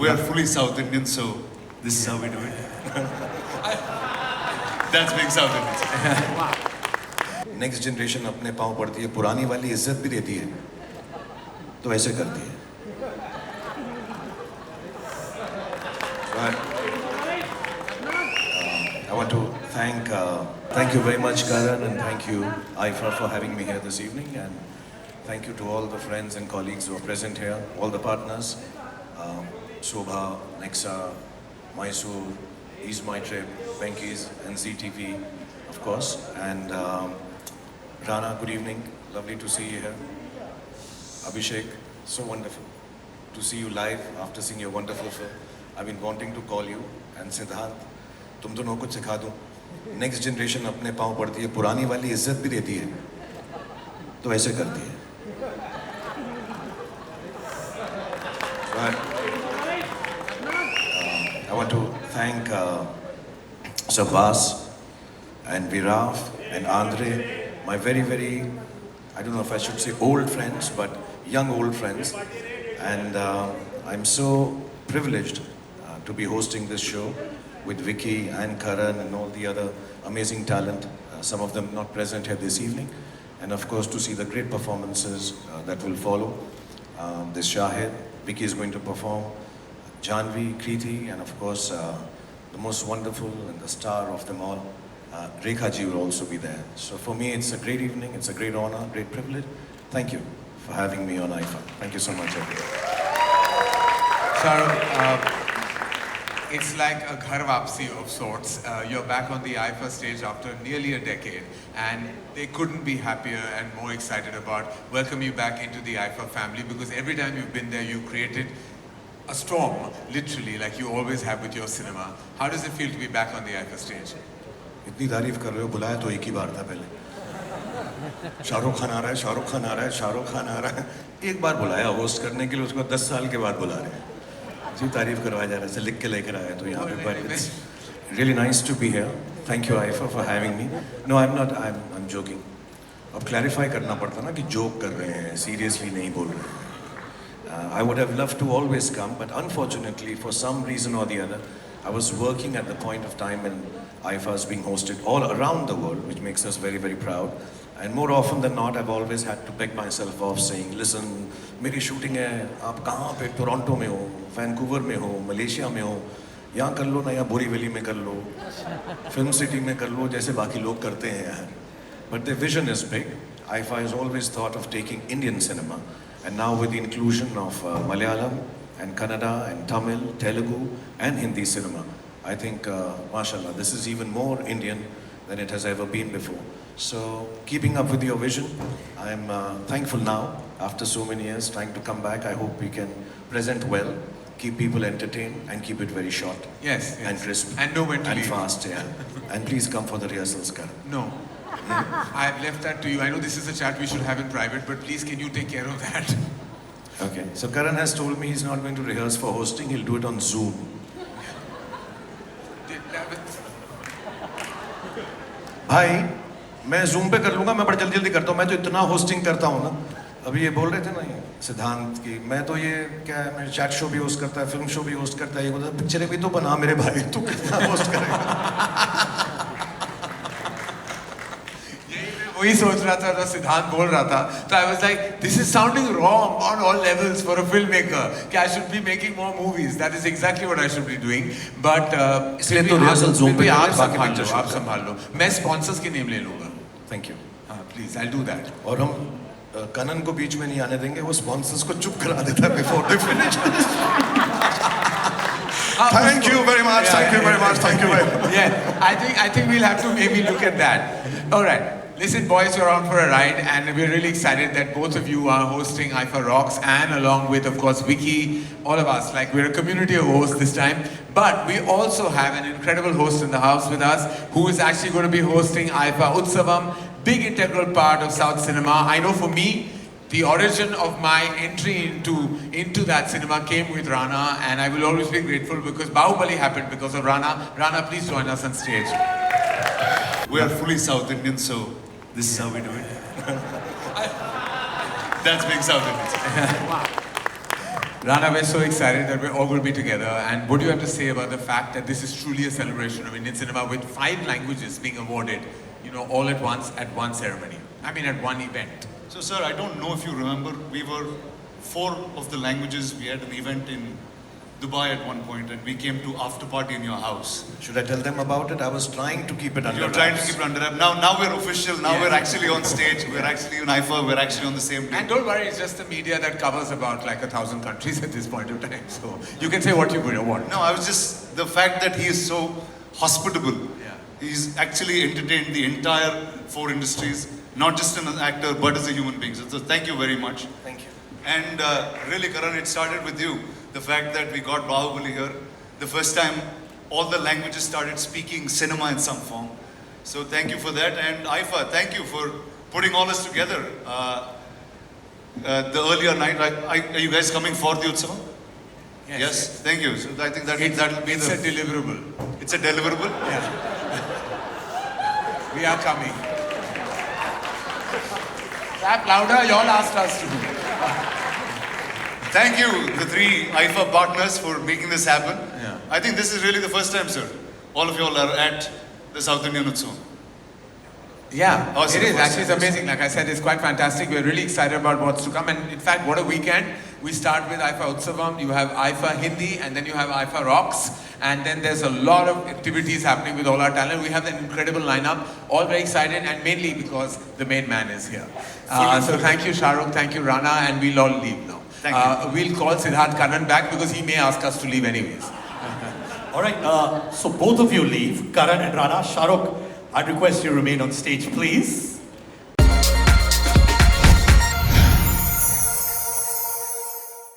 We are fully South Indian, so this is how we do it. That's being South Indian. Next generation अपने पाँव पड़ती है, पुरानी वाली इज्जत भी देती है, तो ऐसे करती है. I want to thank you very much, Karan, and thank you, Aifa, for having me here this evening, and thank you to all the friends and colleagues who are present here, all the partners, Shobha, Nexa, Mysore, Ease My Trip, Venki's, and ZTV, of course, and Rana, good evening, lovely to see you here. Abhishek, so wonderful to see you live after seeing your wonderful film. I've been wanting to call you, and Siddhant, तुम दोनों को सिखा दूं. Next generation अपने पाँव पड़ती है, पुरानी वाली इज्जत भी देती है, तो ऐसे करती है. I want to thank Sabas and Viraf and Andre, my very, I don't know if I should say old friends, but young old friends, and I'm so privileged to be hosting this show with Vicky and Karan and all the other amazing talent, some of them not present here this evening, and of course to see the great performances that will follow. This Shahid, Vicky is going to perform, Janvi, Kriti, and of course the most wonderful and the star of them all, Rekha ji will also be there. So for me it's a great evening, it's a great honor, great privilege. Thank you for having me on IFA. Thank you so much, everyone. Shahrukh, it's like a ghar wapsi of sorts. You're back on the IFA stage after nearly a decade, and they couldn't be happier and more excited about welcoming you back into the IFA family, because every time you've been there, you created a storm, literally, like you always have with your cinema. How does it feel to be back on the IFA stage? इतनी तारीफ कर रहे हो, बुलाया तो एक ही बार था पहले. शाहरुख खान आ रहा है, शाहरुख खान आ रहा है, शाहरुख खान आ रहा है. एक बार बुलाया होस्ट करने के लिए, उसको 10 साल के बाद बुला रहे हैं. जी तारीफ करवाया जा रहा है, ऐसे लिख के लेकर आया तो यहाँ पे. But it's really nice to be here. Thank you, Aifa, for having me. No, I'm joking. अब clarify करना पड़ता ना कि joke कर रहे हैं, seriously नहीं बोल रहे हैं. I would have loved to always come, but unfortunately, for some reason or the other, I was working at the point of time when IFA is being hosted all around the world, which makes us very, very proud. And more often than not, I've always had to beg myself off saying, listen, मेरी shooting है, आप कहाँ पे, Toronto में हो, Vancouver में हो, Malaysia में हो, यहाँ कर लो ना, या बोरीवली में कर लो, फिल्म सिटी में कर लो, जैसे बाकी लोग करते हैं यार. But the vision is big. IFA has always thought of taking Indian cinema, and now with the inclusion of Malayalam and Kannada and Tamil, Telugu and Hindi cinema, I think, mashallah, this is even more Indian than it has ever been before. So, keeping up with your vision, I'm thankful now, after so many years, trying to come back. I hope we can present well, keep people entertained, and keep it very short. Yes. And crisp. And know when to and leave. fast, yeah. And please come for the rehearsals, Karan. No. I've left that to you. I know this is a chat we should have in private, but please can you take care of that? Okay. So Karan has told me he's not going to rehearse for hosting, he'll do it on Zoom. भाई मैं zoom पे कर लूँगा, मैं बड़ा जल्दी करता हूँ, मैं तो इतना होस्टिंग करता हूँ ना. अभी ये बोल रहे थे ना ये सिद्धांत की, मैं तो ये क्या है, मैं चैट शो भी होस्ट करता है, फिल्म शो भी होस्ट करता है, ये बोलता है पिक्चरें भी तो बना मेरे भाई, तू कितना होस्ट करेगा. वही सोच रहा था जब सिद्धांत बोल रहा था, तो I was like, this is sounding wrong on all levels for a filmmaker. कि I should be making more movies. That is exactly what I should be doing. But इसलिए तो रिहर्सल जूम पे आप बाकी संभाल पिक्चर लो, आप संभाल लो. मैं स्पॉन्सर्स के नेम ले लूँगा. Thank you. Please, I'll do that. और हम कनन को बीच में नहीं आने देंगे, वो स्पॉन्सर्स को चुप करा देता है before they finish. Thank you very much. Thank you very much. Thank you very much. Yeah, I think we'll have to maybe look at that. All right. Listen, boys, you're on for a ride, and we're really excited that both of you are hosting IFA Rocks, and along with, of course, Vicky, all of us. Like, we're a community of hosts this time. But we also have an incredible host in the house with us, who is actually going to be hosting IFA Utsavam, big integral part of South cinema. I know for me, the origin of my entry into that cinema came with Rana, and I will always be grateful because Bahubali happened because of Rana. Rana, please join us on stage. We are fully South Indian, so this is how we do it. That's being South Indian. Rana, we're so excited that we're all going to be together. And what do you have to say about the fact that this is truly a celebration of Indian cinema with 5 languages being awarded, all at once at one ceremony? I mean, at one event. So, sir, I don't know if you remember, we were 4 of the languages. We had an event in Dubai at one point, and we came to after party in your house. Should I tell them about it? I was trying to keep it under You're trying to wraps. keep it under wrap. Now we're official. Now Yeah. we're actually on stage. We're actually in IFA. We're actually on the same And day. don't worry, it's just the media that covers about like 1,000 countries at this point of time. So you can say what you want. No, I was just the fact that he is so hospitable. Yeah. He's actually entertained the entire 4 industries, not just as an actor, but as a human being. So thank you very much. Thank you. And really, Karan, it started with you. The fact that we got Bahubali here, the first time all the languages started speaking cinema in some form. So thank you for that. And IFA, thank you for putting all this together. The earlier night, are you guys coming for the Utsava? Yes. Thank you. So I think that'll be It's a deliverable. it's a deliverable. We are coming. Clap louder, you all asked us to. Thank you, the 3 IFA partners, for making this happen. Yeah. I think this is really the first time, sir. All of you all are at the South Indian Utsav. Yeah, Awesome. it is. Actually, it's amazing. Like I said, it's quite fantastic. We're really excited about what's to come. And in fact, what a weekend. We start with IFA Utsavam, you have IFA Hindi, and then you have IFA Rocks. And then there's a lot of activities happening with all our talent. We have an incredible lineup, all very excited, and mainly because the main man is here. So thank you, Shahrukh, thank you, Rana, and we'll all leave now. Thank We'll call Siddharth Karan back because he may ask us to leave anyways. All right, so both of you leave, Karan and Rana. Shahrukh, I'd request you remain on stage, please.